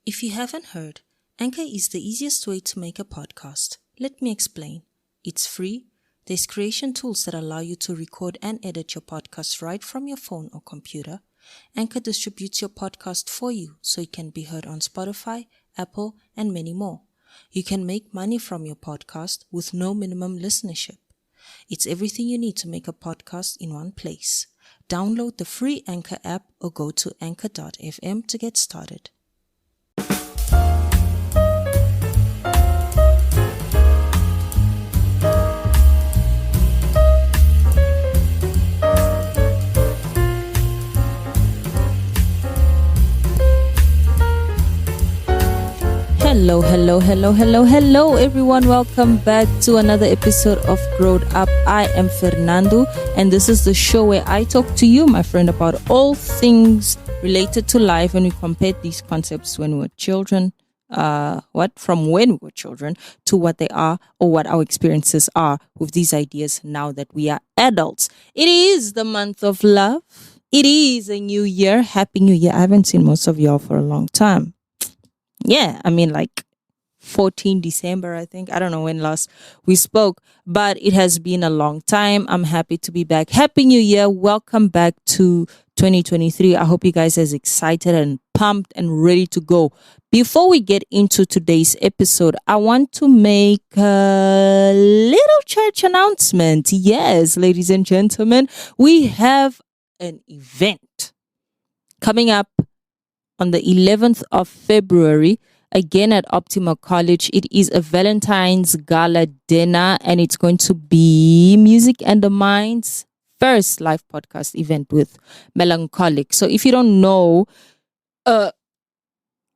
If you haven't heard, Anchor is the easiest way to make a podcast. Let me explain. It's free. There's creation tools that allow you to record and edit your podcast right from your phone or computer. Anchor distributes your podcast for you so it can be heard on Spotify, Apple, and many more. You can make money from your podcast with no minimum listenership. It's everything you need to make a podcast in one place. Download the free Anchor app or go to anchor.fm to get started. Hello everyone. Welcome back to another episode of Growed Up. I am Fernannd'O, and this is the show where I talk to you, my friend, about all things related to life, and we compare these concepts when we were children, from when we were children to what they are or what our experiences are with these ideas now that we are adults. It is the month of love. It is a new year. Happy New Year. I haven't seen most of y'all for a long time. Yeah, I mean, like 14 December, I think. I don't know when last we spoke, but it has been a long time. I'm happy to be back. Happy New Year. Welcome back to 2023. I hope you guys are as excited and pumped and ready to go. Before we get into today's episode, I want to make a little church announcement. Yes, ladies and gentlemen, we have an event coming up on the 11th of February, again at Optima College. It is a Valentine's Gala dinner, and it's going to be Music and the Mind's first live podcast event with Melancholic. So if you don't know, I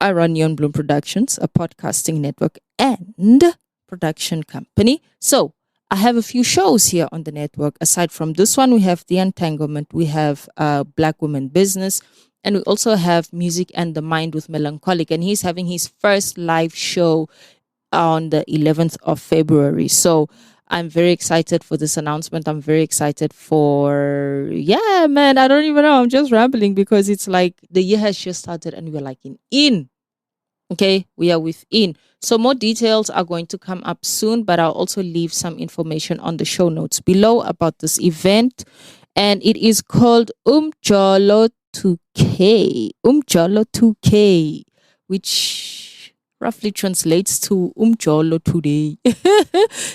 run Neon Bloom Productions, a podcasting network and production company. So I have a few shows here on the network. Aside from this one, we have The Entanglement, we have Black Women Business, and we also have Music and the Mind with Melancholic. And he's having his first live show on the 11th of February. So I'm very excited for this announcement. I'm very excited for, I don't even know. I'm just rambling because it's like the year has just started and we're like in. Okay, we are within. So more details are going to come up soon, but I'll also leave some information on the show notes below about this event. And it is called Umjolo 2K, which roughly translates to Umjolo today.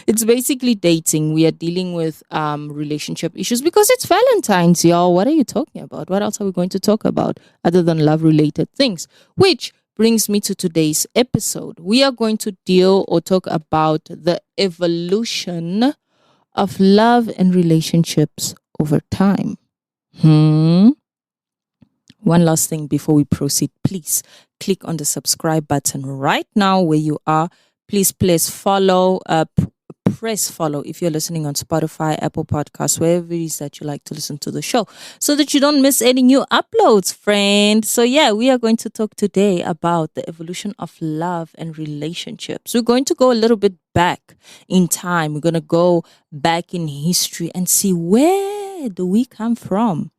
It's basically dating. We are dealing with relationship issues because it's Valentine's, y'all. What are you talking about? What else are we going to talk about other than love-related things? Which brings me to today's episode. We are going to deal or talk about the evolution of love and relationships over time. One last thing before we proceed, please click on the subscribe button right now where you are. Please follow, press follow if you're listening on Spotify, Apple Podcasts, wherever it is that you like to listen to the show, so that you don't miss any new uploads, friend. So we are going to talk today about the evolution of love and relationships. We're going to go a little bit back in time. We're going to go back in history and see where do we come from.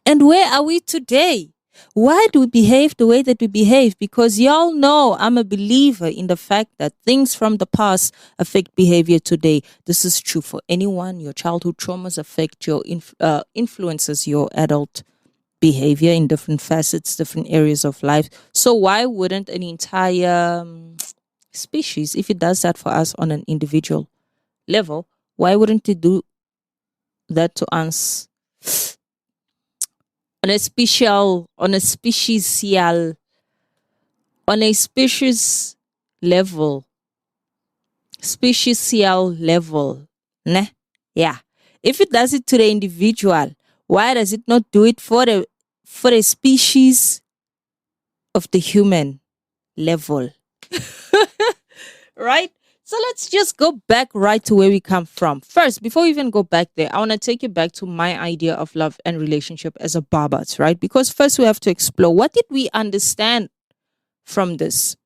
And where are we today? Why do we behave the way that we behave? Because y'all know I'm a believer in the fact that things from the past affect behavior today. This is true for anyone. Your childhood traumas affect your influences your adult behavior in different facets, different areas of life. So why wouldn't an entire species, if it does that for us on an individual level, why wouldn't it do that to us on a species level? Nah? Yeah. If it does it to the individual, why does it not do it for the species of the human level? Right? So let's just go back right to where we come from. First, before we even go back there, I want to take you back to my idea of love and relationship as a Babat, right? Because first we have to explore, what did we understand from this?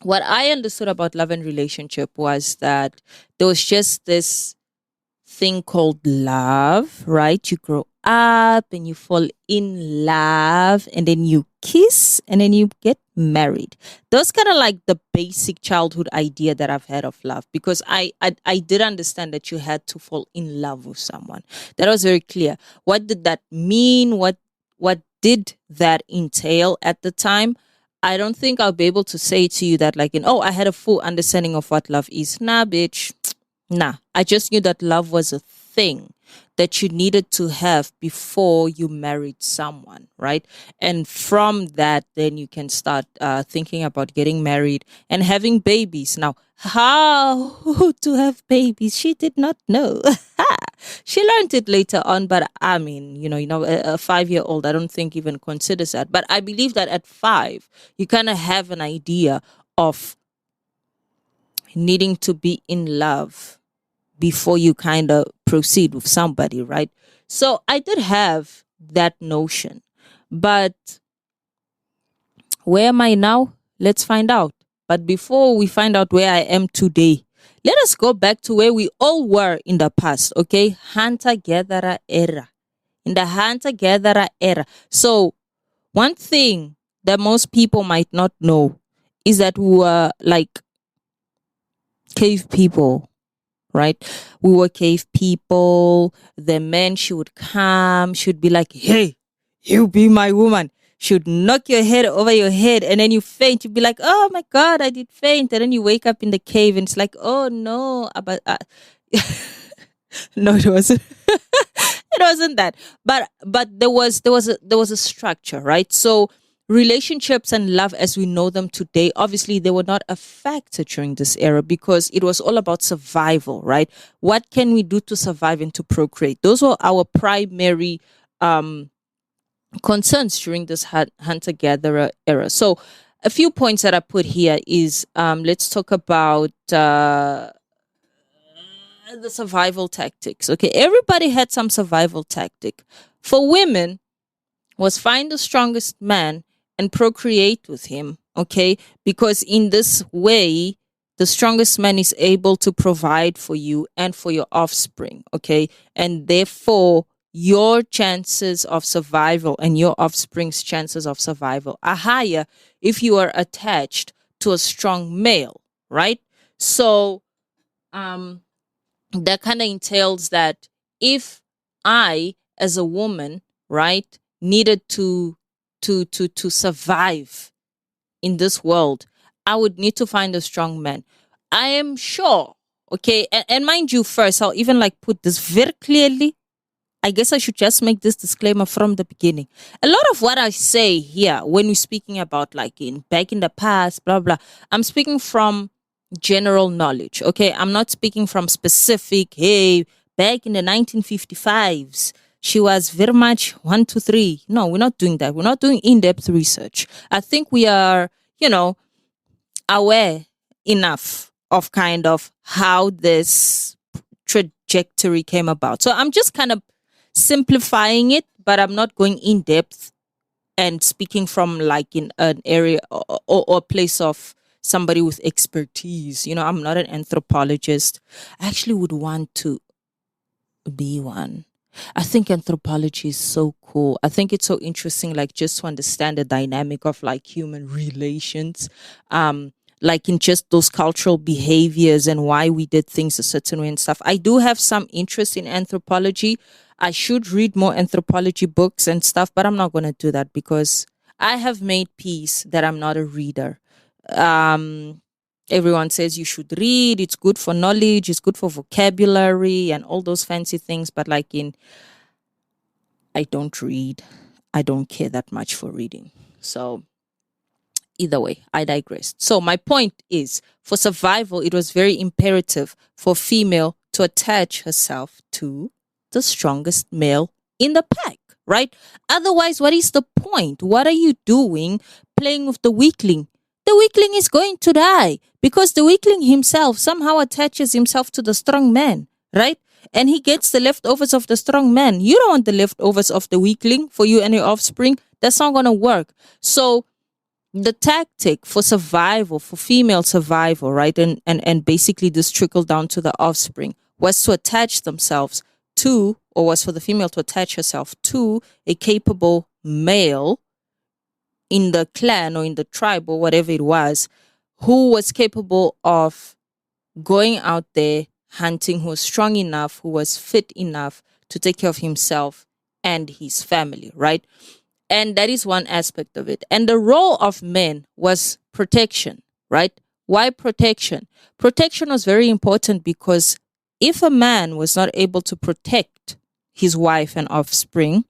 What I understood about love and relationship was that there was just this thing called love, right? You grow up and you fall in love and then you kiss and then you get married. That's kind of like the basic childhood idea that I've had of love, because I did understand that you had to fall in love with someone. That was very clear. What did that mean? What did that entail at the time? I don't think I'll be able to say to you that like, oh, I had a full understanding of what love is. Nah, bitch. Nah. I just knew that love was a thing that you needed to have before you married someone, right? And from that, then you can start thinking about getting married and having babies. Now, how to have babies, she did not know. She learned it later on, but I mean, a 5-year-old, I don't think even considers that. But I believe that at 5, you kind of have an idea of needing to be in love before you kind of proceed with somebody, right? So I did have that notion. But where am I now? Let's find out. But before we find out where I am today, let us go back to where we all were in the past, okay? Hunter-gatherer era. In the hunter-gatherer era. So one thing that most people might not know is that we were like cave people, right? We were cave people. The man should come, should be like, hey, you be my woman. Should knock your head over your head, and then you faint. You'd be like, oh my God, I did faint. And then you wake up in the cave and it's like, oh no. But no, it wasn't. It wasn't that. But there was a structure, right? So relationships and love as we know them today, obviously they were not a factor during this era, because it was all about survival, right? What can we do to survive and to procreate? Those were our primary concerns during this hunter-gatherer era. So a few points that I put here is, let's talk about the survival tactics. Okay, everybody had some survival tactic. For women, was find the strongest man and procreate with him, okay? Because in this way, the strongest man is able to provide for you and for your offspring, okay? And therefore, your chances of survival and your offspring's chances of survival are higher if you are attached to a strong male, right? So, that kind of entails that if I, as a woman, right, needed to survive in this world, I would need to find a strong man. I am sure, okay, and mind you, first, I'll even like put this very clearly. I guess I should just make this disclaimer from the beginning. A lot of what I say here, when we're speaking about like back in the past, blah blah, I'm speaking from general knowledge. Okay, I'm not speaking from specific. Hey, back in the 1955s, she was very much 1, 2, 3. No, we're not doing that. We're not doing in-depth research. I think we are, aware enough of kind of how this trajectory came about. So I'm just kind of simplifying it, but I'm not going in depth and speaking from like in an area or a place of somebody with expertise. I'm not an anthropologist. I actually would want to be one. I think anthropology is so cool. I think it's so interesting, like just to understand the dynamic of like human relations, like in just those cultural behaviors and why we did things a certain way and stuff. I do have some interest in anthropology. I should read more anthropology books and stuff, but I'm not going to do that because I have made peace that I'm not a reader. Everyone says you should read. It's good for knowledge. It's good for vocabulary and all those fancy things. But I don't read. I don't care that much for reading. So either way, I digressed. So my point is, for survival, it was very imperative for a female to attach herself to the strongest male in the pack, right? Otherwise, what is the point? What are you doing playing with the weakling? The weakling is going to die because the weakling himself somehow attaches himself to the strong man, right? And he gets the leftovers of the strong man. You don't want the leftovers of the weakling for you and your offspring. That's not going to work. So the tactic for survival, for female survival, right? And basically this trickled down to the offspring, was to attach themselves to, or was for the female to attach herself to a capable male in the clan or in the tribe or whatever it was, who was capable of going out there hunting, who was strong enough, who was fit enough to take care of himself and his family, right? And that is one aspect of it. And the role of men was protection, right? Why protection? Protection was very important because if a man was not able to protect his wife and offspring,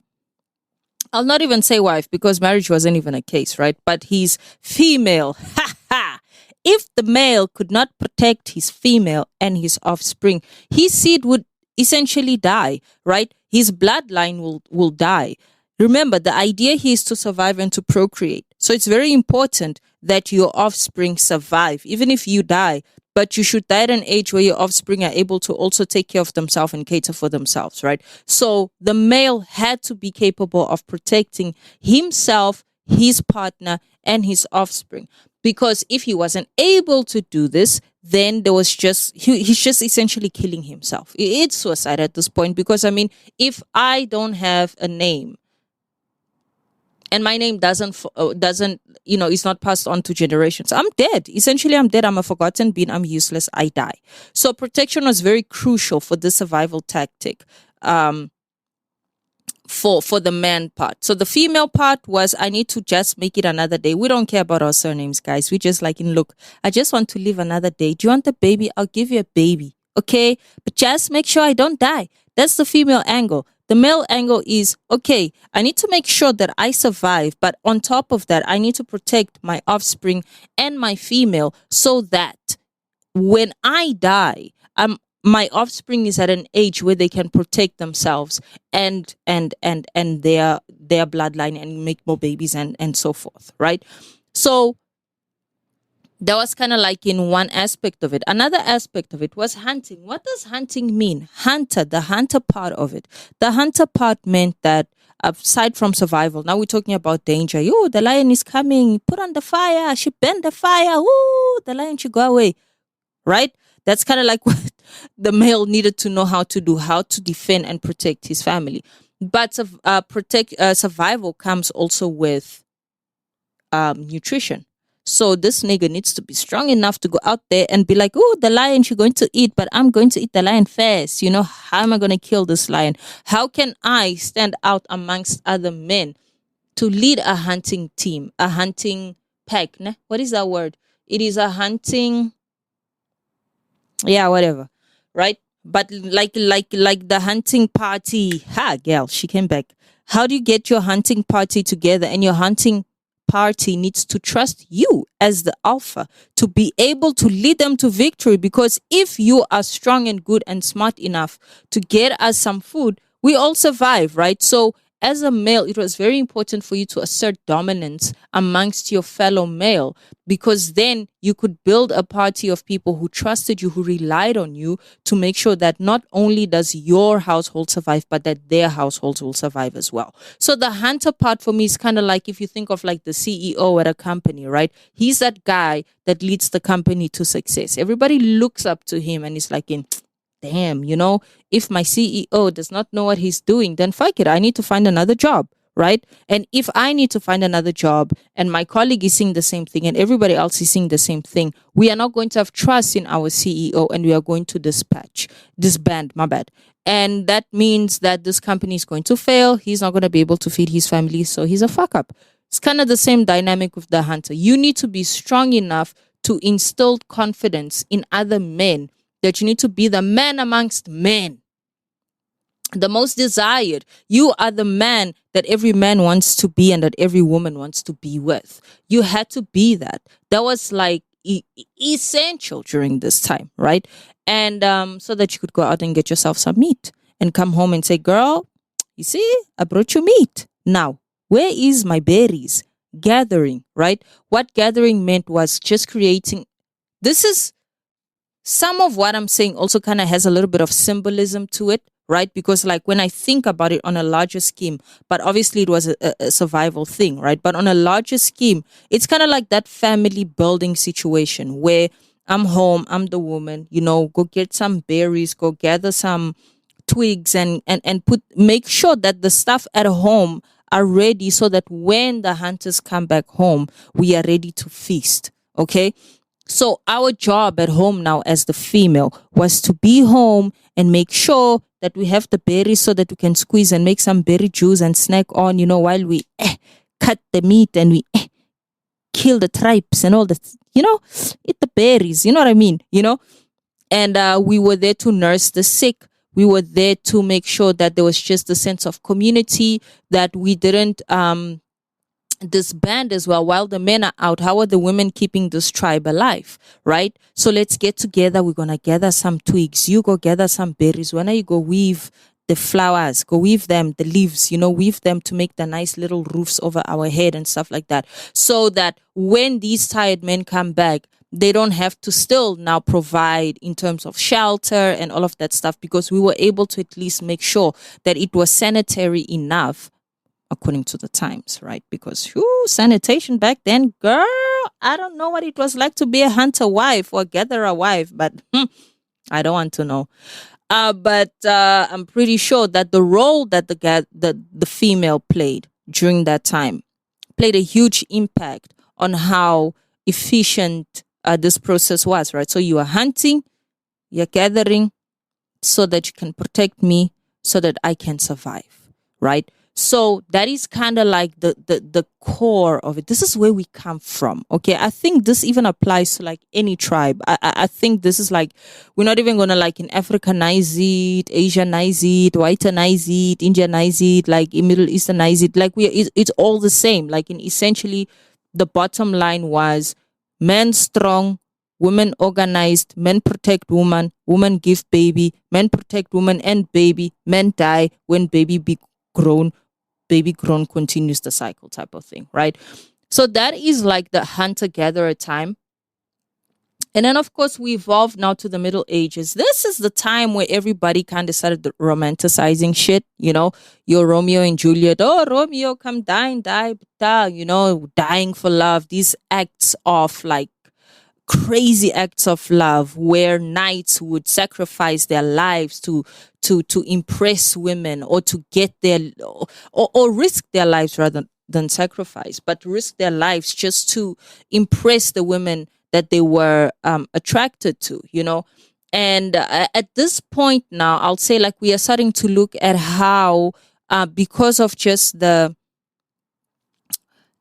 I'll not even say wife because marriage wasn't even a case, right? But his female, ha ha. If the male could not protect his female and his offspring, his seed would essentially die, right? His bloodline will die. Remember, the idea here is to survive and to procreate. So it's very important that your offspring survive, even if you die. But you should die at an age where your offspring are able to also take care of themselves and cater for themselves, right? So the male had to be capable of protecting himself, his partner, and his offspring. Because if he wasn't able to do this, then there was he's just essentially killing himself. It's suicide at this point. Because, I mean, if I don't have a name, and my name doesn't, it's not passed on to generations, I'm dead. Essentially, I'm dead. I'm a forgotten being. I'm useless. I die. So protection was very crucial for this survival tactic. For the man part. So the female part was, I need to just make it another day. We don't care about our surnames, guys. We just look, I just want to live another day. Do you want a baby? I'll give you a baby. Okay? But just make sure I don't die. That's the female angle. The male angle is, okay, I need to make sure that I survive. But on top of that, I need to protect my offspring and my female so that when I die, my offspring is at an age where they can protect themselves and their bloodline and make more babies and so forth, right? So that was kind of like in one aspect of it. Another aspect of it was hunting. What does hunting mean? The hunter part of it. The hunter part meant that aside from survival, now we're talking about danger. Yo, the lion is coming. Put on the fire. She bend the fire. Ooh, the lion should go away, right? That's kind of like what the male needed to know how to do, how to defend and protect his family. But survival comes also with nutrition. So this nigga needs to be strong enough to go out there and be like, oh, the lion you're going to eat, but I'm going to eat the lion first. You know, how am I going to kill this lion? How can I stand out amongst other men to lead a hunting team, a hunting pack? Ne? What is that word? It is a hunting... yeah, whatever, right? But like the hunting party, girl, she came back. How do you get your hunting party together? And your hunting party needs to trust you as the alpha to be able to lead them to victory. Because if you are strong and good and smart enough to get us some food, we all survive, right? So as a male, it was very important for you to assert dominance amongst your fellow male, because then you could build a party of people who trusted you, who relied on you to make sure that not only does your household survive, but that their households will survive as well. So the hunter part for me is kind of like, if you think of like the CEO at a company, right? He's that guy that leads the company to success. Everybody looks up to him and it's like, damn, if my CEO does not know what he's doing, then fuck it, I need to find another job, right? And if I need to find another job and my colleague is seeing the same thing and everybody else is seeing the same thing, we are not going to have trust in our CEO and we are going to disband, my bad. And that means that this company is going to fail. He's not going to be able to feed his family, so he's a fuck up. It's kind of the same dynamic with the hunter. You need to be strong enough to instill confidence in other men, that you need to be the man amongst men, the most desired. You are the man that every man wants to be and that every woman wants to be with. You had to be that. That was like essential during this time, right? And so that you could go out and get yourself some meat and come home and say, girl, you see, I brought you meat. Now, where is my berries? Gathering, right? What gathering meant was just creating. This is some of what I'm saying also kind of has a little bit of symbolism to it, right? Because like when I think about it on a larger scheme, but obviously it was a survival thing, right? But on a larger scheme, it's kind of like that family building situation where I'm home, I'm the woman, go get some berries, go gather some twigs and make sure that the stuff at home are ready so that when the hunters come back home, we are ready to feast. Okay. So our job at home now as the female was to be home and make sure that we have the berries so that we can squeeze and make some berry juice and snack on, while we cut the meat and we kill the tribes and all that, eat the berries, you know what I mean, and we were there to nurse the sick. We were there to make sure that there was just a sense of community, that we didn't disband as well while the men are out. How are the women keeping this tribe alive, right? So let's get together. We're going to gather some twigs. You go gather some berries. When you go weave the flowers, go weave them, the leaves, weave them to make the nice little roofs over our head and stuff like that. So that when these tired men come back, they don't have to still now provide in terms of shelter and all of that stuff, because we were able to at least make sure that it was sanitary enough according to the times, right? Because sanitation back then, girl, I don't know what it was like to be a hunter wife or gatherer wife, but I don't want to know. But I'm pretty sure that the role that the female played during that time played a huge impact on how efficient this process was, right? So you are hunting, you're gathering so that you can protect me, so that I can survive, right? So that is kind of like the core of it. This is where we come from. Okay. I think this even applies to like any tribe. I think this is like, we're not even going to like in Africanize it, Asianize it, whitenize it, Indianize it, like in Middle Easternize it. Like it's all the same. Like in essentially the bottom line was men strong, women organized, men protect woman, woman give baby, men protect woman and baby, men die when baby be grown, baby grown continues the cycle type of thing, right? So that is like the hunter-gatherer time. And then, of course, we evolved now to the Middle Ages. This is the time where everybody kind of started romanticizing shit, your Romeo and Juliet. Oh, Romeo, come die, dying for love. These acts of like crazy acts of love where knights would sacrifice their lives to impress women, or to get their or risk their lives rather than sacrifice, but risk their lives just to impress the women that they were attracted to, and at this point now, I'll say like we are starting to look at how because of just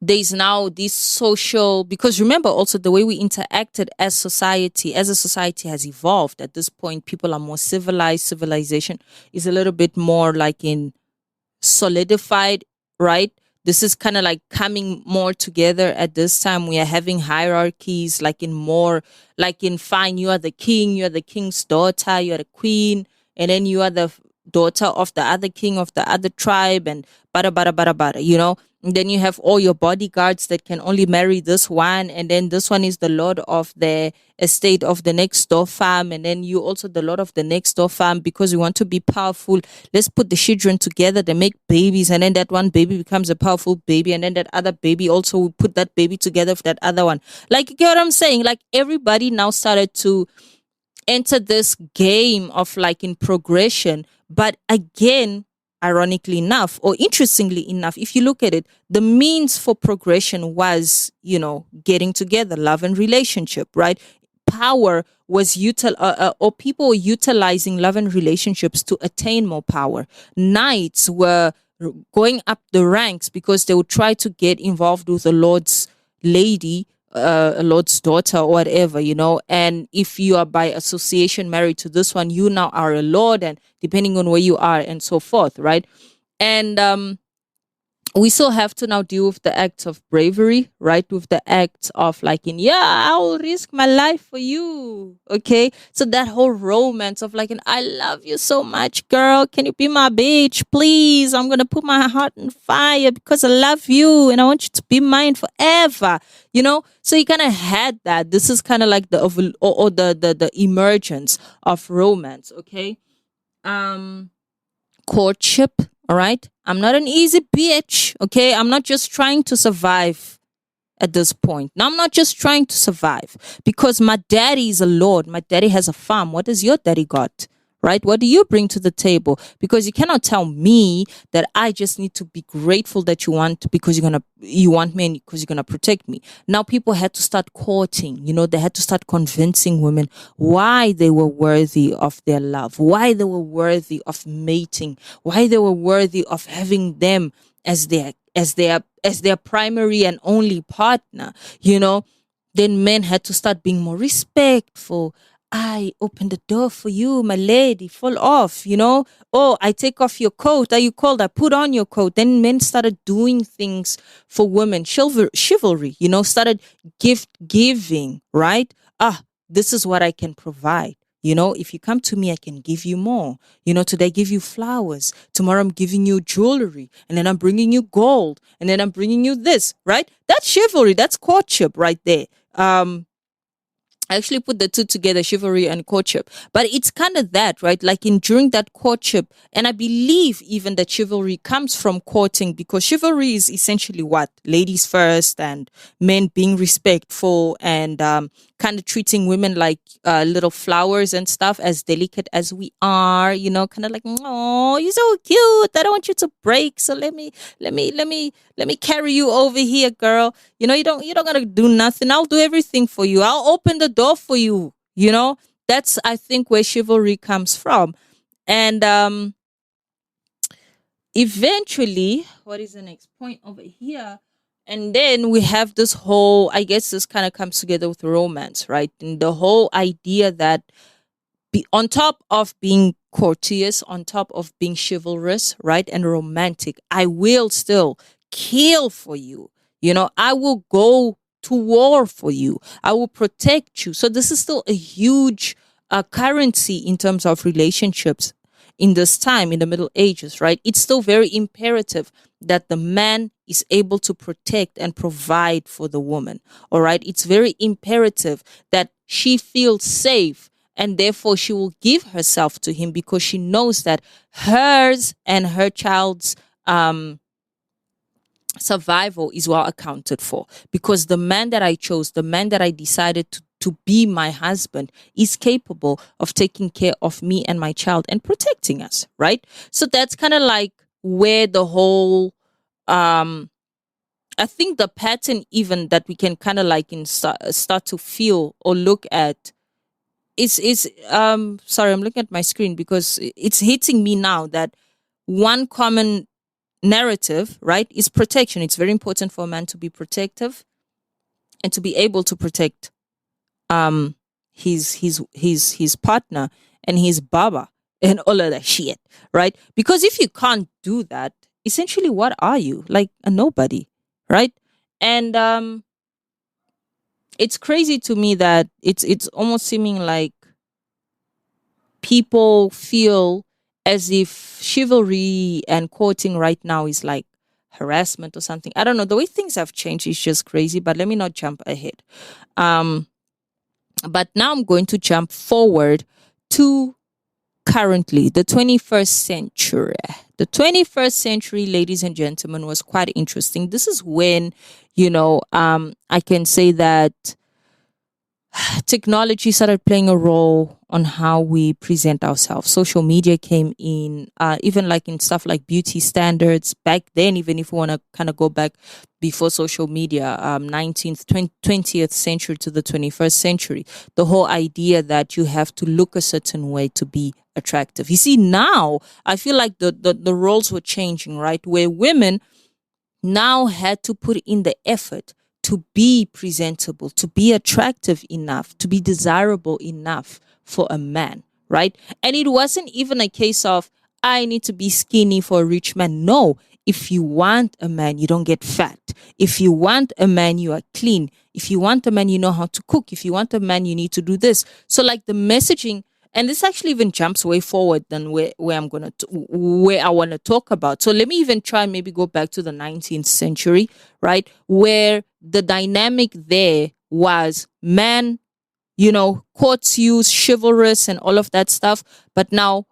there's now this social, because remember also the way we interacted as a society has evolved. At this point, people are more civilized. Civilization is a little bit more like in solidified, right? This is kind of like coming more together at this time. We are having hierarchies, like in more, like in fine, you are the king, you are the king's daughter, you are the queen, and then you are the daughter of the other king of the other tribe, and bada. And then you have all your bodyguards that can only marry this one, and then this one is the lord of the estate of the next door farm, and then you also the lord of the next door farm, because we want to be powerful. Let's put the children together, they make babies, and then that one baby becomes a powerful baby, and then that other baby also, we put that baby together with that other one. Like, you get what I'm saying? Like, everybody now started to enter this game of like in progression. But again, ironically enough, or interestingly enough, if you look at it, the means for progression was, getting together, love and relationship, right? Power was or people were utilizing love and relationships to attain more power. Knights were going up the ranks because they would try to get involved with the Lord's lady, a Lord's daughter or whatever, and if you are by association married to this one, you now are a Lord, and depending on where you are and so forth, right? And we still have to now deal with the acts of bravery, right? With the acts of like I will risk my life for you. Okay. So that whole romance of like, I love you so much, girl. Can you be my bitch? Please. I'm going to put my heart on fire because I love you and I want you to be mine forever. So you kind of had that. This is kind of like the emergence of romance. Okay. Courtship. All right. I'm not an easy bitch. Okay. I'm not just trying to survive at this point. Now, I'm not just trying to survive because my daddy is a lord. My daddy has a farm. What does your daddy got? right? What do you bring to the table? Because you cannot tell me that I just need to be grateful that you want me and because you're gonna protect me. Now people had to start courting, they had to start convincing women why they were worthy of their love, why they were worthy of mating, why they were worthy of having them as their primary and only partner. Then men had to start being more respectful. I open the door for you, my lady, fall off, Oh, I take off your coat. Are you cold? I put on your coat. Then men started doing things for women, chivalry, started gift giving, right? This is what I can provide. If you come to me, I can give you more. Today I give you flowers. Tomorrow I'm giving you jewelry. And then I'm bringing you gold. And then I'm bringing you this, right? That's chivalry. That's courtship right there. I actually put the two together, chivalry and courtship. But it's kind of that, right? Like during that courtship, and I believe even that chivalry comes from courting, because chivalry is essentially what? Ladies first, and men being respectful, and kind of treating women like little flowers and stuff, as delicate as we are, kind of like, oh, you're so cute. I don't want you to break. So let me carry you over here, girl. You don't gotta do nothing. I'll do everything for you. I'll open the door for you. That's, I think, where chivalry comes from. And eventually, what is the next point over here? And then we have this whole, I guess this kind of comes together with romance, right? And the whole idea that on top of being courteous, on top of being chivalrous, right, and romantic, I will still kill for you. I will go to war for you. I will protect you. So this is still a huge currency in terms of relationships in this time, in the Middle Ages, right? It's still very imperative that the man is able to protect and provide for the woman, all right? It's very imperative that she feels safe, and therefore she will give herself to him, because she knows that hers and her child's survival is well accounted for, because the man that I chose, the man that I decided to be my husband, is capable of taking care of me and my child and protecting us, right? So that's kind of like where the whole I think the pattern even that we can kind of like start to feel or look at is sorry, I'm looking at my screen because it's hitting me now that one common narrative, right, is protection. It's very important for a man to be protective and to be able to protect his partner and his baba and all of that shit, right? Because if you can't do that, essentially what are you? Like a nobody, right? And it's crazy to me that it's almost seeming like people feel as if chivalry and courting right now is like harassment or something. I don't know. The way things have changed is just crazy, but let me not jump ahead. But now I'm going to jump forward to currently the 21st century. The 21st century, ladies and gentlemen, was quite interesting. This is when, I can say that technology started playing a role on how we present ourselves. Social media came in, even like in stuff like beauty standards back then, even if we want to kind of go back before social media, 19th, 20th century to the 21st century, the whole idea that you have to look a certain way to be attractive. You see, now I feel like the roles were changing, right? Where women now had to put in the effort to be presentable, to be attractive enough, to be desirable enough for a man, right? And it wasn't even a case of, I need to be skinny for a rich man. No, if you want a man, you don't get fat. If you want a man, you are clean. If you want a man, you know how to cook. If you want a man, you need to do this. So like the messaging, and this actually even jumps way forward than where I want to talk about. So let me even try and maybe go back to the 19th century, right? Where the dynamic there was man, courts you, chivalrous and all of that stuff. But now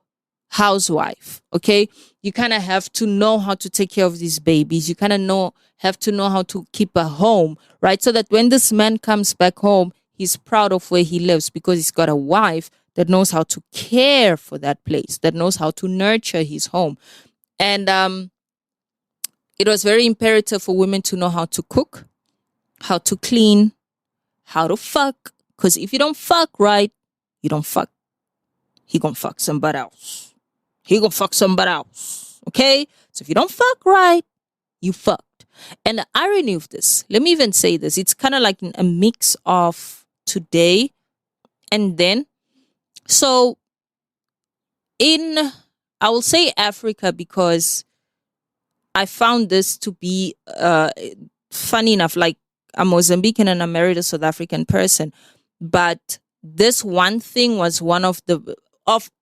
housewife, okay? You kind of have to know how to take care of these babies. You kind of have to know how to keep a home, right? So that when this man comes back home, he's proud of where he lives because he's got a wife that knows how to care for that place, that knows how to nurture his home. And it was very imperative for women to know how to cook, how to clean, how to fuck. Because if you don't fuck right, you don't fuck. He gonna fuck somebody else. He gonna fuck somebody else. Okay? So if you don't fuck right, you fucked. And the irony of this, let me even say this, it's kind of like a mix of today and then. So I will say Africa because I found this to be funny enough, like I'm Mozambican and I'm married a South African person. But this one thing was one of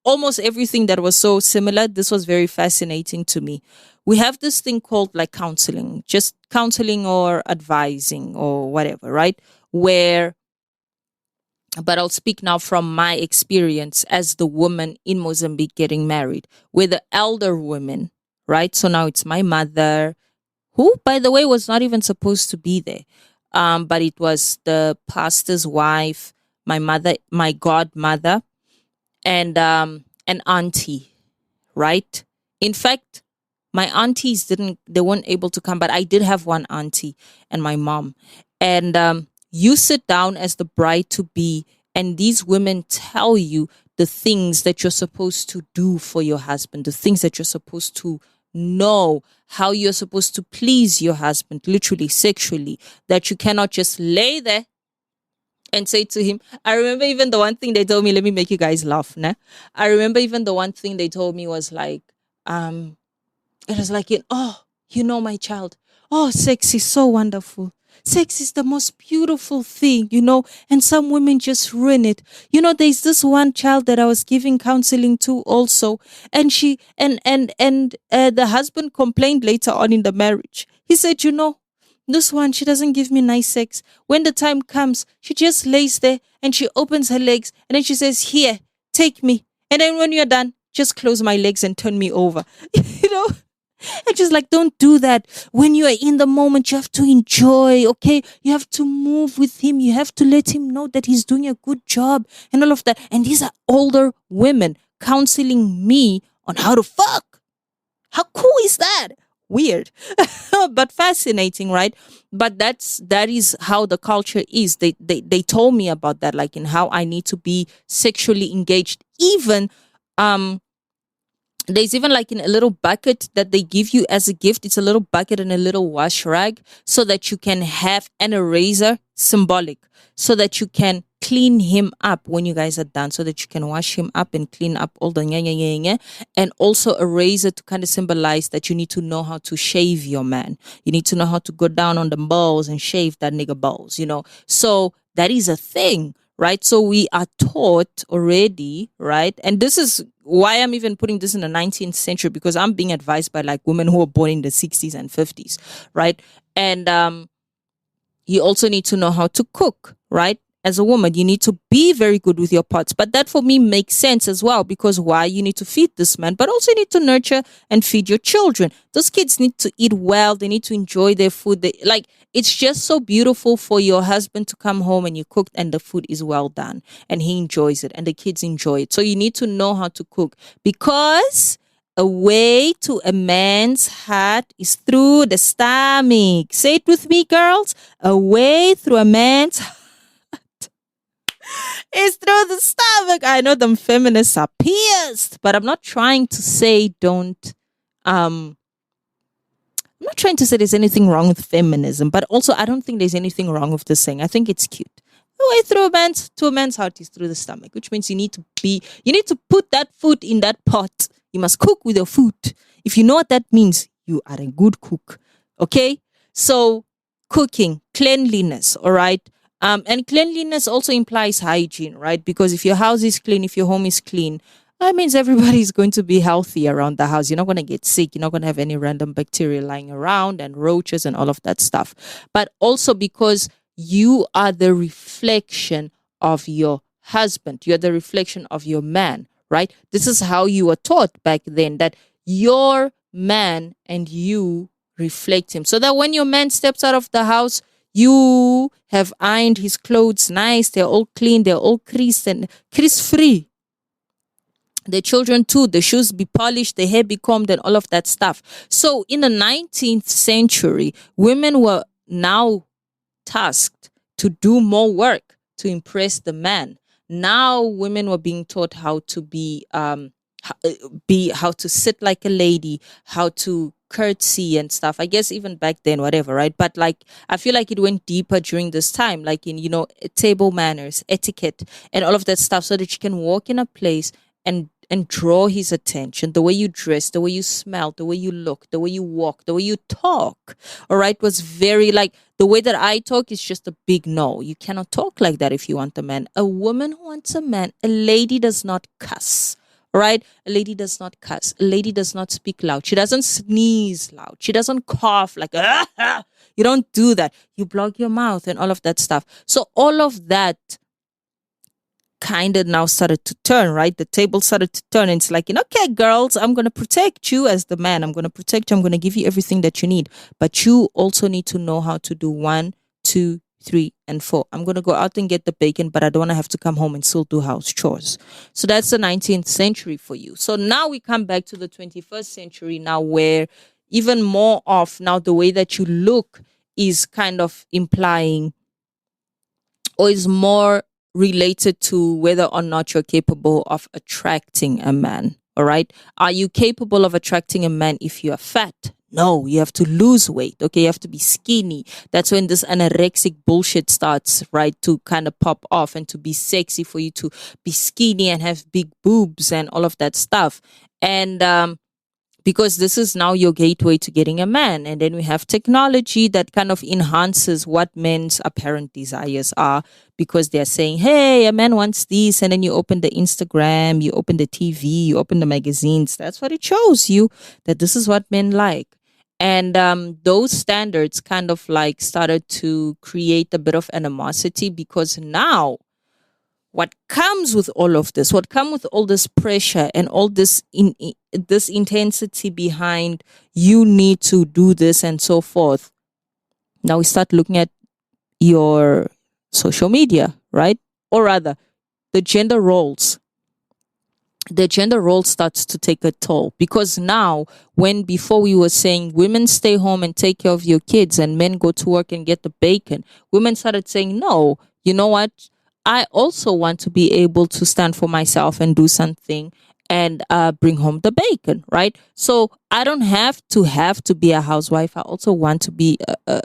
almost everything that was so similar. This was very fascinating to me. We have this thing called like counseling, just counseling or advising or whatever, right? But I'll speak now from my experience as the woman in Mozambique getting married, with the elder women, right? So now it's my mother, who, by the way, was not even supposed to be there. But it was the pastor's wife, my mother, my godmother, and an auntie, right? In fact, my aunties they weren't able to come, but I did have one auntie and my mom. And you sit down as the bride to be, and these women tell you the things that you're supposed to do for your husband, the things that you're supposed to know, how you're supposed to please your husband, literally sexually, that you cannot just lay there and say to him. I remember even the one thing they told me, let me make you guys laugh, nah? I remember even the one thing they told me was like, it was like, oh, you know, my child, oh, sex is so wonderful. Sex is the most beautiful thing, you know, and some women just ruin it. You know, there's this one child that I was giving counseling to also, and the husband complained later on in the marriage. He said, you know, this one, she doesn't give me nice sex. When the time comes, she just lays there and she opens her legs and then she says, here, take me. And then when you're done, just close my legs and turn me over. You know? And just like, don't do that. When you are in the moment, you have to enjoy, okay? You have to move with him. You have to let him know that he's doing a good job and all of that. And these are older women counseling me on how to fuck. How cool is that? Weird, but fascinating, right? But that is how the culture is. They told me about that, like in how I need to be sexually engaged. Even there's even like in a little bucket that they give you as a gift. It's a little bucket and a little wash rag so that you can have an eraser, symbolic, so that you can clean him up when you guys are done, so that you can wash him up and clean up all the nya, and also a razor to kind of symbolize that you need to know how to shave your man. You need to know how to go down on the balls and shave that nigga balls, you know. So that is a thing, right? So we are taught already, right? And this is why I'm even putting this in the 19th century, because I'm being advised by like women who were born in the 60s and 50s, right? And you also need to know how to cook, right? As a woman, you need to be very good with your pots. But that for me makes sense as well, because why? You need to feed this man, but also you need to nurture and feed your children. Those kids need to eat well. They need to enjoy their food. It's just so beautiful for your husband to come home and you cooked and the food is well done and he enjoys it and the kids enjoy it. So you need to know how to cook, because a way to a man's heart is through the stomach. Say it with me, girls. A way through a man's heart is through the stomach. I know them feminists are pissed, but I'm not trying to say I'm not trying to say there's anything wrong with feminism, but also I don't think there's anything wrong with this saying. I think it's cute. The way through a man's heart is through the stomach, which means you need to put that food in that pot. You must cook with your food. If you know what that means, you are a good cook. Okay? So cooking, cleanliness, all right? And cleanliness also implies hygiene, right? Because if your house is clean, if your home is clean, that means everybody is going to be healthy around the house. You're not going to get sick. You're not going to have any random bacteria lying around and roaches and all of that stuff. But also because you are the reflection of your husband. You're the reflection of your man, right? This is how you were taught back then, that your man and you reflect him. So that when your man steps out of the house, you have ironed his clothes nice. They're all clean. They're all creased and crease free. The children too, the shoes be polished, the hair be combed, and all of that stuff. So in the 19th century, women were now tasked to do more work to impress the man. Now women were being taught how to be how to sit like a lady, how to curtsy and stuff. I guess even back then, whatever, right? But like I feel like it went deeper during this time, like in table manners, etiquette, and all of that stuff, so that you can walk in a place and draw his attention. The way you dress, the way you smell, the way you look, the way you walk, the way you talk, all right, was very like the way that I talk is just a big no. You cannot talk like that if you want a man. A woman who wants a man, a lady does not cuss. All right? A lady does not cuss. A lady does not speak loud. She doesn't sneeze loud. She doesn't cough like, ah. You don't do that. You block your mouth and all of that stuff. So all of that kind of now started to turn, right? The table started to turn. And it's like, okay, girls, I'm going to protect you as the man. I'm going to protect you. I'm going to give you everything that you need. But you also need to know how to do 1, 2, 3, and 4. I'm going to go out and get the bacon, but I don't want to have to come home and still do house chores. So that's the 19th century for you. So now we come back to the 21st century now, where even more of now the way that you look is kind of implying or is more related to whether or not you're capable of attracting a man. All right. Are you capable of attracting a man if you are fat? No, you have to lose weight. Okay, you have to be skinny. That's when this anorexic bullshit starts, right, to kind of pop off, and to be sexy for you to be skinny and have big boobs and all of that stuff. And because this is now your gateway to getting a man. And then we have technology that kind of enhances what men's apparent desires are, because they're saying, hey, a man wants this. And then you open the Instagram, you open the TV, you open the magazines. That's what it shows you, that this is what men like. And those standards kind of like started to create a bit of animosity, because now what comes with all of this, what comes with all this pressure and all this this intensity behind you need to do this and so forth. Now we start looking at your social media, right? Or rather, the gender roles. The gender role starts to take a toll, because now, when before we were saying women stay home and take care of your kids and men go to work and get the bacon, women started saying, no, you know what? I also want to be able to stand for myself and do something and bring home the bacon, right? So I don't have to be a housewife. I also want to be, I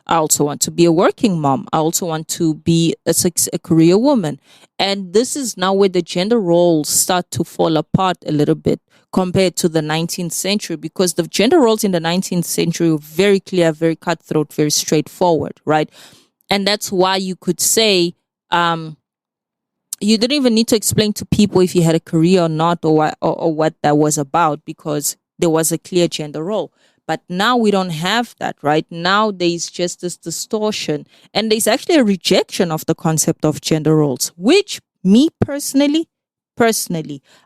also want to be a working mom. I also want to be a career woman. And this is now where the gender roles start to fall apart a little bit compared to the 19th century, because the gender roles in the 19th century were very clear, very cutthroat, very straightforward, right? And that's why you could say, you didn't even need to explain to people if you had a career or not, or what that was about, because there was a clear gender role. But now we don't have that, right? Now there's just this distortion, and there's actually a rejection of the concept of gender roles, which me personally,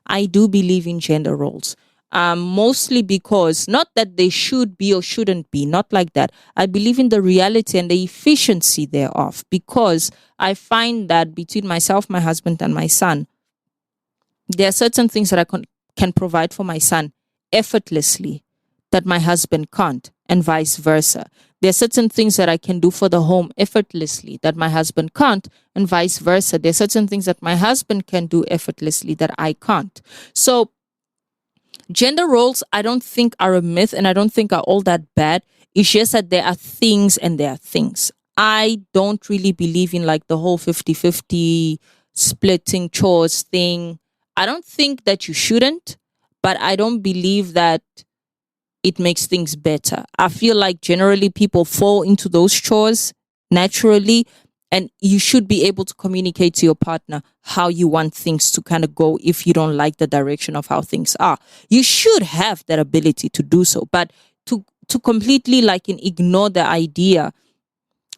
I do believe in gender roles. Mostly because, not that they should be or shouldn't be, not like that. I believe in the reality and the efficiency thereof, because I find that between myself, my husband, and my son, there are certain things that I can provide for my son effortlessly that my husband can't, and vice versa. There are certain things that I can do for the home effortlessly that my husband can't, and vice versa. There are certain things that my husband can do effortlessly that I can't. So gender roles, I don't think are a myth, and I don't think are all that bad. It's just that there are things and there are things. I don't really believe in like the whole 50-50 splitting chores thing. I don't think that you shouldn't, but I don't believe that it makes things better. I feel like generally people fall into those chores naturally, and you should be able to communicate to your partner how you want things to kind of go if you don't like the direction of how things are. You should have that ability to do so. But to completely like ignore the idea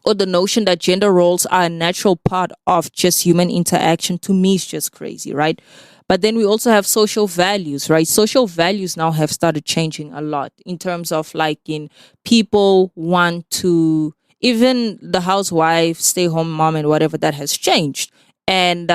or the notion that gender roles are a natural part of just human interaction, to me is just crazy, right? But then we also have social values, right? Social values now have started changing a lot in terms of like in people want to, even the housewife, stay home mom and whatever, that has changed. And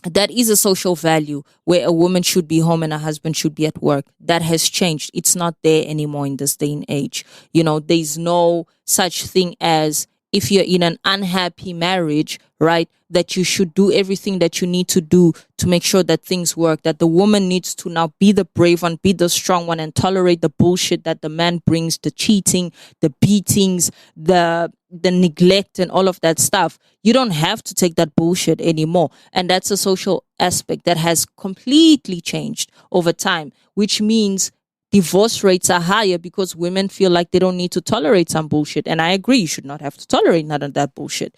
that is a social value where a woman should be home and a husband should be at work. That has changed. It's not there anymore in this day and age. There's no such thing as, if you're in an unhappy marriage, right, that you should do everything that you need to do to make sure that things work, that the woman needs to now be the brave one, be the strong one, and tolerate the bullshit that the man brings, the cheating, the beatings, the neglect, and all of that stuff. You don't have to take that bullshit anymore. And that's a social aspect that has completely changed over time, which means divorce rates are higher because women feel like they don't need to tolerate some bullshit. And I agree, you should not have to tolerate none of that bullshit,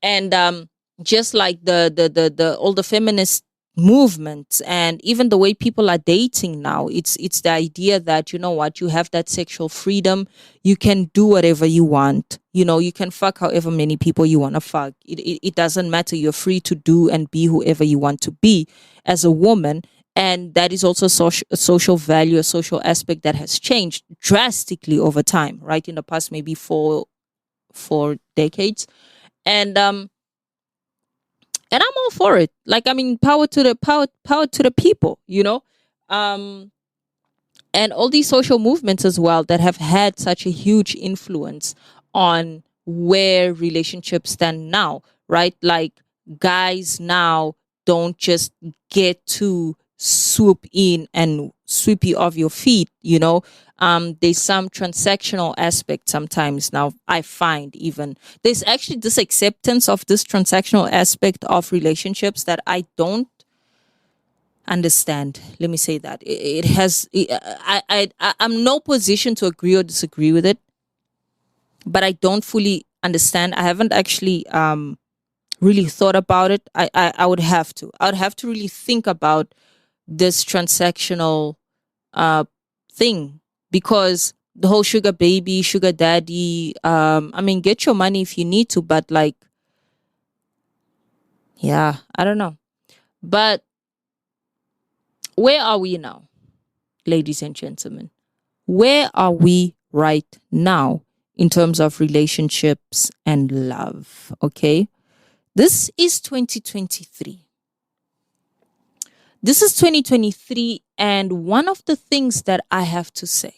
And just like the all the feminist movements, and even the way people are dating now, it's the idea that, you have that sexual freedom. You can do whatever you want. You can fuck however many people you want to fuck. It doesn't matter. You're free to do and be whoever you want to be as a woman. And that is also a social value, a social aspect that has changed drastically over time, right? In the past, maybe four decades. And I'm all for it. Like, I mean, power to the people, and all these social movements as well that have had such a huge influence on where relationships stand now, right? Like, guys now don't just get to swoop in and sweep you off your feet, there's some transactional aspect sometimes now. I find even there's actually this acceptance of this transactional aspect of relationships that I don't understand. Let me say that it has. I'm no position to agree or disagree with it, but I don't fully understand. I haven't actually really thought about it. I would have to. I would have to really think about this transactional thing, because the whole sugar baby, sugar daddy, I mean, get your money if you need to, but like, yeah, I don't know. But where are we now, ladies and gentlemen? Where are we right now in terms of relationships and love? Okay. This is 2023. This is 2023. And one of the things that I have to say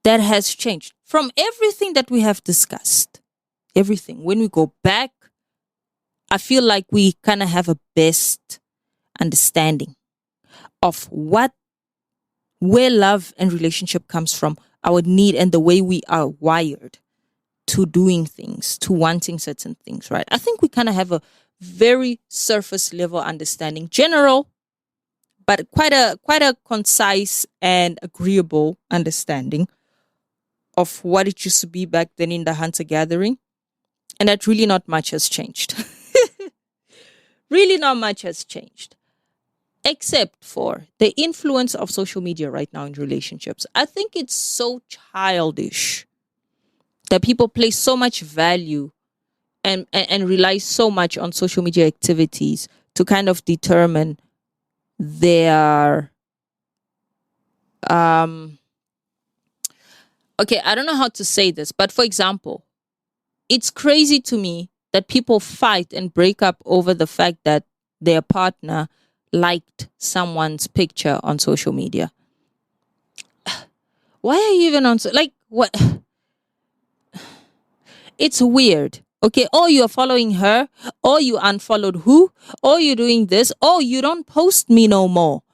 that has changed from everything that we have discussed, everything, when we go back, I feel like we kind of have a best understanding of where love and relationship comes from, our need, and the way we are wired to doing things, to wanting certain things, right? I think we kind of have a very surface level understanding, general, but quite a concise and agreeable understanding of what it used to be back then in the hunter-gathering. And that really not much has changed. Really not much has changed. Except for the influence of social media right now in relationships. I think it's so childish that people place so much value and rely so much on social media activities to kind of determine their okay, I don't know how to say this, but for example, it's crazy to me that people fight and break up over the fact that their partner liked someone's picture on social media. Why are you even on like what? It's weird. Okay, oh, you're following her, or you unfollowed who, or you're doing this, oh, you don't post me no more.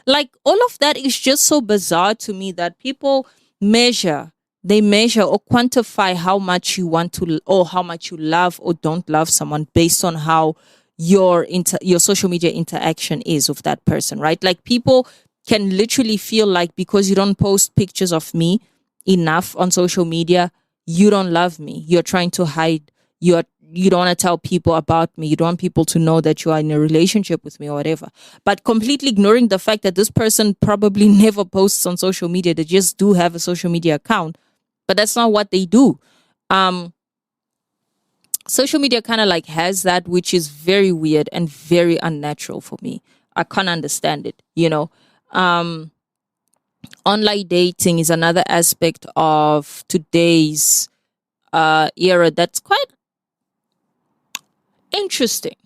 Like all of that is just so bizarre to me that people they measure or quantify how much you want to, or how much you love or don't love someone based on how your social media interaction is with that person, right? Like people can literally feel like because you don't post pictures of me enough on social media, you don't love me. You're trying to hide. You don't want to tell people about me. You don't want people to know that you are in a relationship with me or whatever. But completely ignoring the fact that this person probably never posts on social media. They just do have a social media account, but that's not what they do. Social media kind of like has that, which is very weird and very unnatural for me. I can't understand it, Online dating is another aspect of today's era that's quite interesting.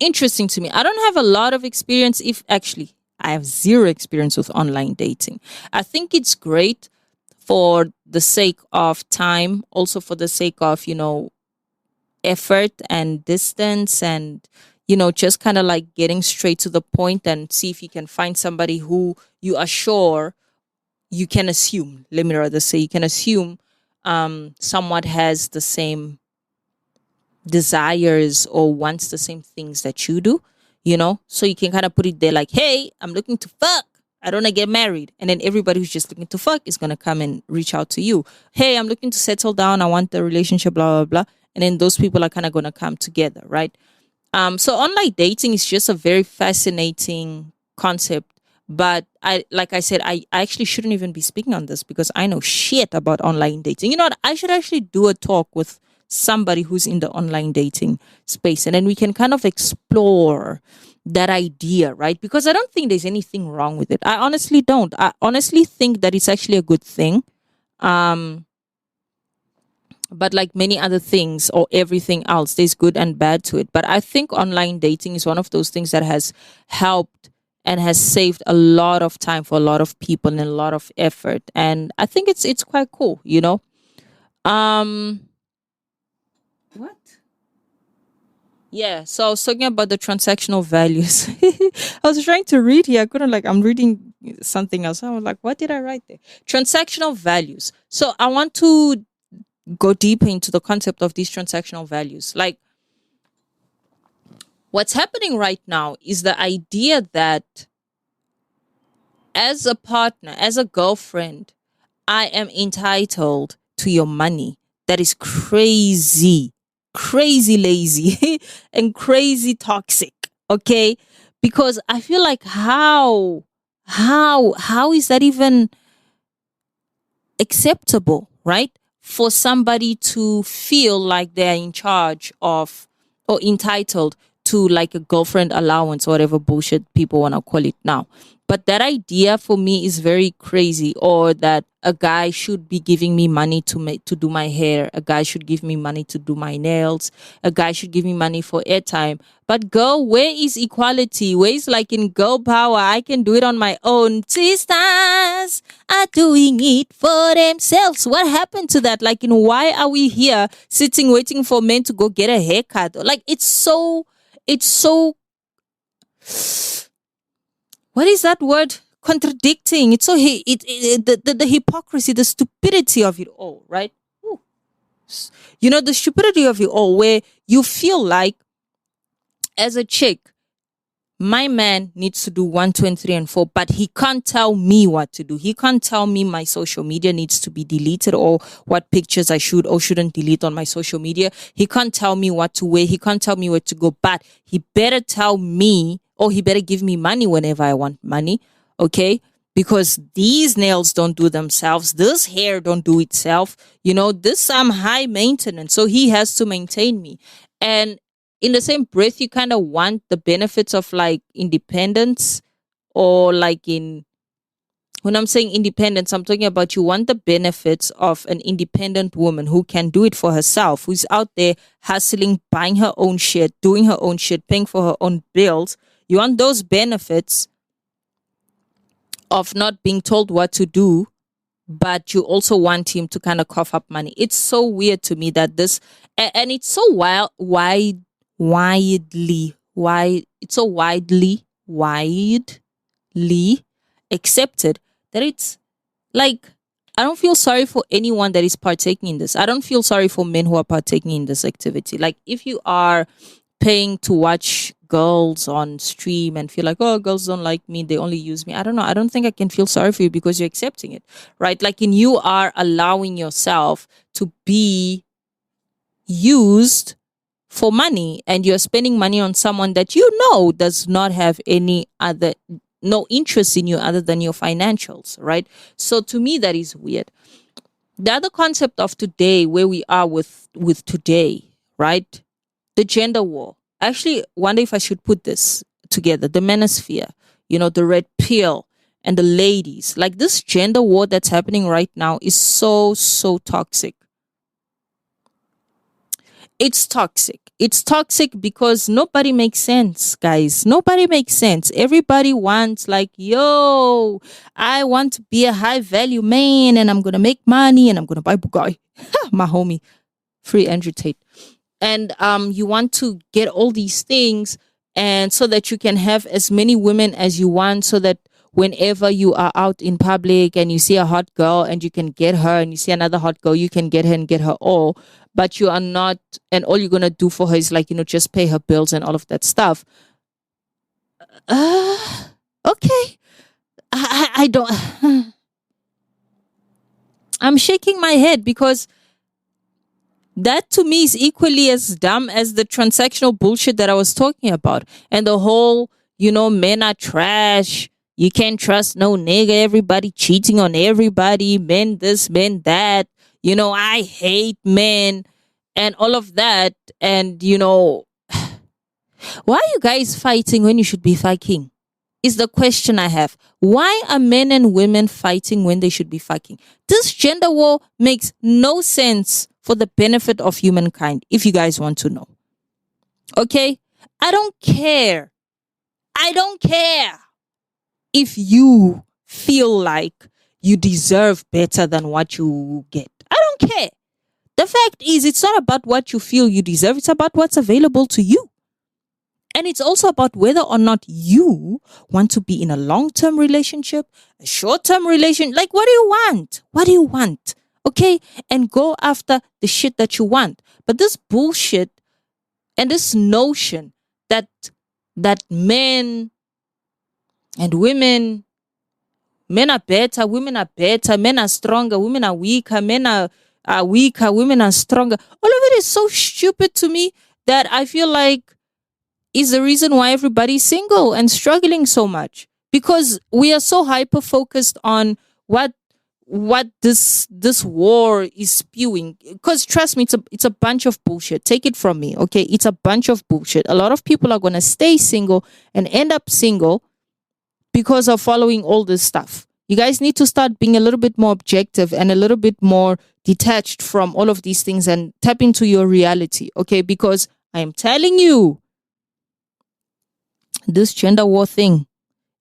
interesting to me. I don't have a lot of experience, if actually I have zero experience with online dating. I think it's great for the sake of time, also for the sake of, effort and distance, and just kind of like getting straight to the point and see if you can find somebody who you are sure you can assume, let me rather say, you can assume somewhat has the same desires or wants the same things that you do, so you can kind of put it there like, hey, I'm looking to fuck, I don't want to get married. And then everybody who's just looking to fuck is going to come and reach out to you. Hey, I'm looking to settle down, I want the relationship, blah, blah, blah. And then those people are kind of going to come together, right? So online dating is just a very fascinating concept. But like I said, I actually shouldn't even be speaking on this because I know shit about online dating. You know what? I should actually do a talk with somebody who's in the online dating space, and then we can kind of explore that idea, right? Because I don't think there's anything wrong with it. I honestly don't. I honestly think that it's actually a good thing. But like many other things or everything else, there's good and bad to it. But I think online dating is one of those things that has helped and has saved a lot of time for a lot of people and a lot of effort. And I think it's quite cool, What? Yeah, so I was talking about the transactional values. I was trying to read here. I couldn't, I'm reading something else. I was like, what did I write there? Transactional values. So I want to go deeper into the concept of these transactional values. Like, what's happening right now is the idea that as a partner, as a girlfriend, I am entitled to your money. That is crazy, crazy lazy, and crazy toxic. Okay? Because I feel like how is that even acceptable, right? For somebody to feel like they're in charge of or entitled to like a girlfriend allowance or whatever bullshit people want to call it now. But that idea for me is very crazy. Or that a guy should be giving me money to do my hair. A guy should give me money to do my nails. A guy should give me money for airtime. But girl, where is equality? Where is like in girl power? I can do it on my own. Sisters are doing it for themselves. What happened to that? Like, why are we here sitting waiting for men to go get a haircut? Like, it's so what is that word? Contradicting. It's so the hypocrisy, the stupidity of it all, right? Ooh. The stupidity of it all, where you feel like as a chick, my man needs to do 1, 2, and 3, and 4, but he can't tell me what to do. He can't tell me my social media needs to be deleted or what pictures I should or shouldn't delete on my social media. He can't tell me what to wear. He can't tell me where to go, but he better tell me, or he better give me money whenever I want money. Okay? Because these nails don't do themselves. This hair don't do itself. This I'm high maintenance. So he has to maintain me. And in the same breath, you kind of want the benefits of like independence, or like when I'm saying independence, I'm talking about you want the benefits of an independent woman who can do it for herself, who's out there hustling, buying her own shit, doing her own shit, paying for her own bills. You want those benefits of not being told what to do, but you also want him to kind of cough up money. It's so weird to me that and it's so widely accepted that it's like, I don't feel sorry for anyone that is partaking in this. I don't feel sorry for men who are partaking in this activity. Like, if you are paying to watch girls on stream and feel like, oh, girls don't like me, they only use me, I don't know, I don't think I can feel sorry for you because you're accepting it, right? Like, you are allowing yourself to be used for money, and you're spending money on someone that does not have no interest in you other than your financials, right? So to me, that is weird. The other concept of today, where we are with today, right? The gender war. I actually wonder if I should put this together. The menosphere, the red pill, and the ladies. Like, this gender war that's happening right now is so, so toxic. It's toxic. It's toxic because nobody makes sense, guys. Nobody makes sense. Everybody wants, like, yo, I want to be a high value man and I'm going to make money and I'm going to buy Bugatti. My homie, free Andrew Tate. And you want to get all these things, and so that you can have as many women as you want, so that whenever you are out in public and you see a hot girl and you can get her, and you see another hot girl, you can get her and get her all. But you are not, and all you're going to do for her is, like, just pay her bills and all of that stuff. Okay. I don't. I'm shaking my head because that to me is equally as dumb as the transactional bullshit that I was talking about. And the whole, men are trash. You can't trust no nigga. Everybody cheating on everybody. Men this, men that. I hate men and all of that. And, why are you guys fighting when you should be fucking? Is the question I have. Why are men and women fighting when they should be fucking? This gender war makes no sense for the benefit of humankind, if you guys want to know. Okay? I don't care. I don't care if you feel like you deserve better than what you get. I don't care. The fact is, it's not about what you feel you deserve. It's about what's available to you. And it's also about whether or not you want to be in a long-term relationship, a short-term relationship. Like, what do you want? What do you want? Okay? And go after the shit that you want. But this bullshit and this notion that men and women, men are better, women are better, men are stronger, women are weaker, men are weaker, women are stronger. All of it is so stupid to me that I feel like is the reason why everybody's single and struggling so much, because we are so hyper focused on what this war is spewing. Because trust me, it's a bunch of bullshit. Take it from me, okay? It's a bunch of bullshit. A lot of people are gonna stay single and end up single because of following all this stuff. You guys need to start being a little bit more objective and a little bit more detached from all of these things and tap into your reality, okay? Because I am telling you, this gender war thing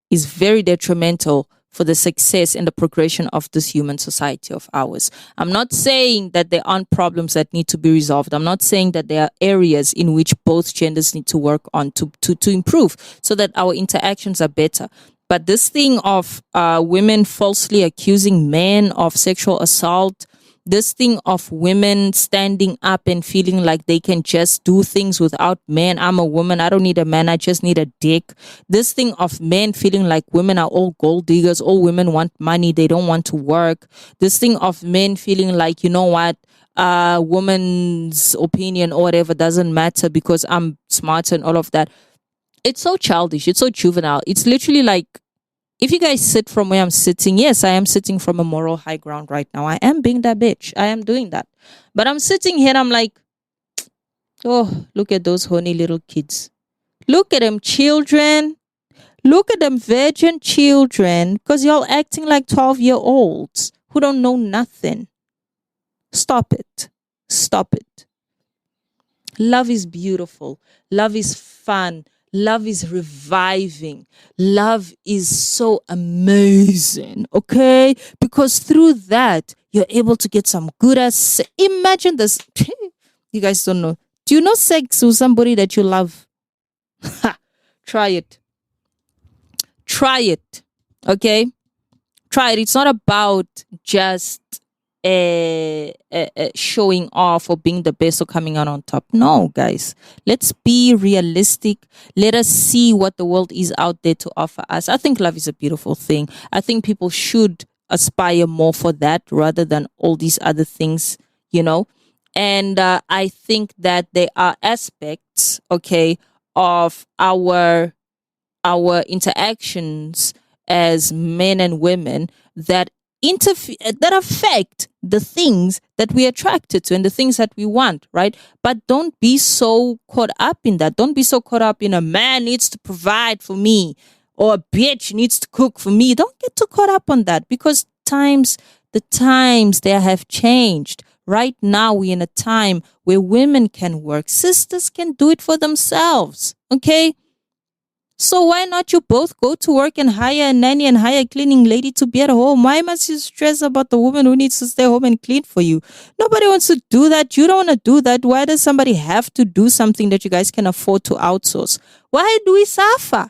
is very detrimental for the success and the progression of this human society of ours. I'm not saying that there aren't problems that need to be resolved. I'm not saying that there are areas in which both genders need to work on to improve so that our interactions are better. But this thing of women falsely accusing men of sexual assault, this thing of women standing up and feeling like they can just do things without men. I'm a woman. I don't need a man. I just need a dick. This thing of men feeling like women are all gold diggers. All women want money. They don't want to work. This thing of men feeling like, you know what, woman's opinion or whatever doesn't matter because I'm smart and all of that. It's so childish. It's so juvenile. It's literally like, if you guys sit from where I'm sitting, yes, I am sitting from a moral high ground right now. I am being that bitch. I am doing that. But I'm sitting here and I'm like, oh, look at those horny little kids. Look at them children. Look at them virgin children. Because y'all acting like 12-year-olds who don't know nothing. Stop it. Stop it. Love is beautiful. Love is fun. Love is reviving. Love is so amazing, okay? Because through that, you're able to get some good ass. Imagine this. You guys don't know. Do you know sex with somebody that you love? Try it. Try it, okay? Try it. It's not about just showing off or being the best or coming out on top. No, guys. Let's be realistic. Let us see what the world is out there to offer us. I think love is a beautiful thing. I think people should aspire more for that rather than all these other things, you know. And I think that there are aspects, okay, of our interactions as men and women that that affect the things that we're attracted to and the things that we want, right? But don't be so caught up in that. Don't be so caught up in a man needs to provide for me or a bitch needs to cook for me. Don't get too caught up on that because the times there have changed. Right now, we're in a time where women can work. Sisters can do it for themselves. Okay? So why not you both go to work and hire a nanny and hire a cleaning lady to be at home? Why must you stress about the woman who needs to stay home and clean for you? Nobody wants to do that. You don't want to do that. Why does somebody have to do something that you guys can afford to outsource? Why do we suffer?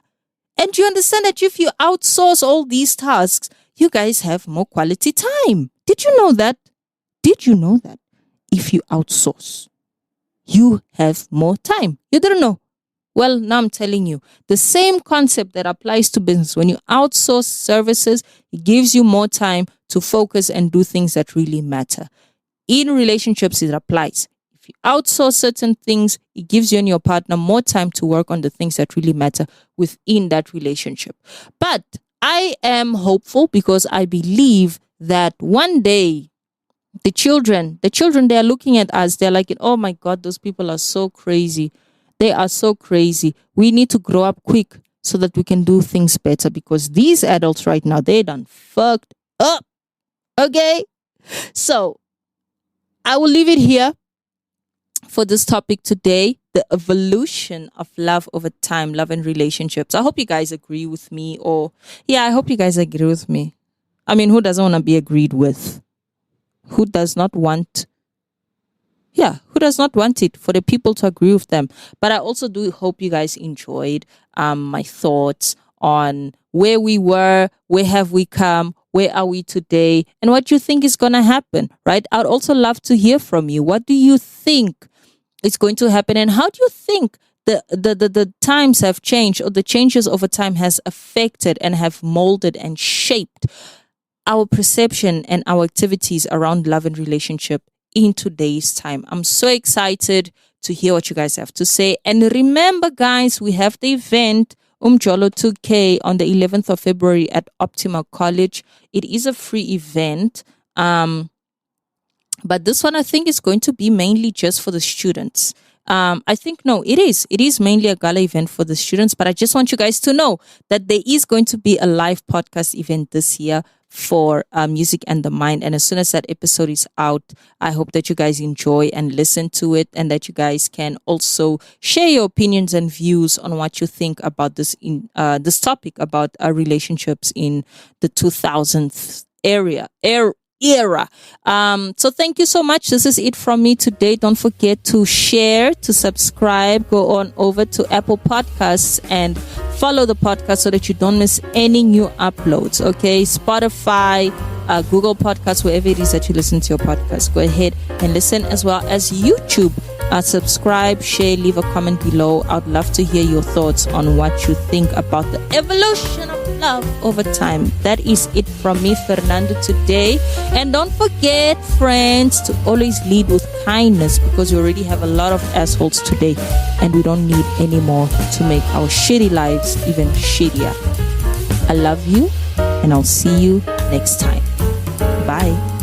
And you understand that if you outsource all these tasks, you guys have more quality time. Did you know that? Did you know that if you outsource, you have more time? You didn't know. Well, now I'm telling you, the same concept that applies to business. When you outsource services, it gives you more time to focus and do things that really matter. In relationships, it applies. If you outsource certain things, it gives you and your partner more time to work on the things that really matter within that relationship. But I am hopeful because I believe that one day, the children, they are looking at us. They're like, oh my God, those people are so crazy. They are so crazy. We need to grow up quick so that we can do things better because these adults right now, they done fucked up. Okay? So, I will leave it here for this topic today, the evolution of love over time, love and relationships. I hope you guys agree with me I hope you guys agree with me. I mean, who doesn't want to be agreed with? Who does not want it for the people to agree with them? But I also do hope you guys enjoyed my thoughts on where we were, where have we come, where are we today, and what you think is going to happen, right? I'd also love to hear from you. What do you think is going to happen, and how do you think the times have changed, or the changes over time has affected and have molded and shaped our perception and our activities around love and relationship in today's time? I'm so excited to hear what you guys have to say. And remember, guys, we have the event Umjolo 2K on the 11th of February at Optima College. It is a free event. But this one, I think, is going to be mainly just for the students. It is mainly a gala event for the students, but I just want you guys to know that there is going to be a live podcast event this year for Music and the Mind. And as soon as that episode is out, I hope that you guys enjoy and listen to it, and that you guys can also share your opinions and views on what you think about this topic about relationships in the 2000s era. So thank you so much. This is it from me today. Don't forget to share, to subscribe, go on over to Apple Podcasts and follow the podcast so that you don't miss any new uploads. Okay, Spotify, Google Podcasts, wherever it is that you listen to your podcast, go ahead and listen, as well as YouTube. Subscribe, share, leave a comment below. I'd love to hear your thoughts on what you think about the evolution of love over time. That is it from me, Fernanndo, today. And don't forget, friends, to always lead with kindness, because we already have a lot of assholes today, and we don't need any more to make our shitty lives even shittier. I love you, and I'll see you next time. Bye.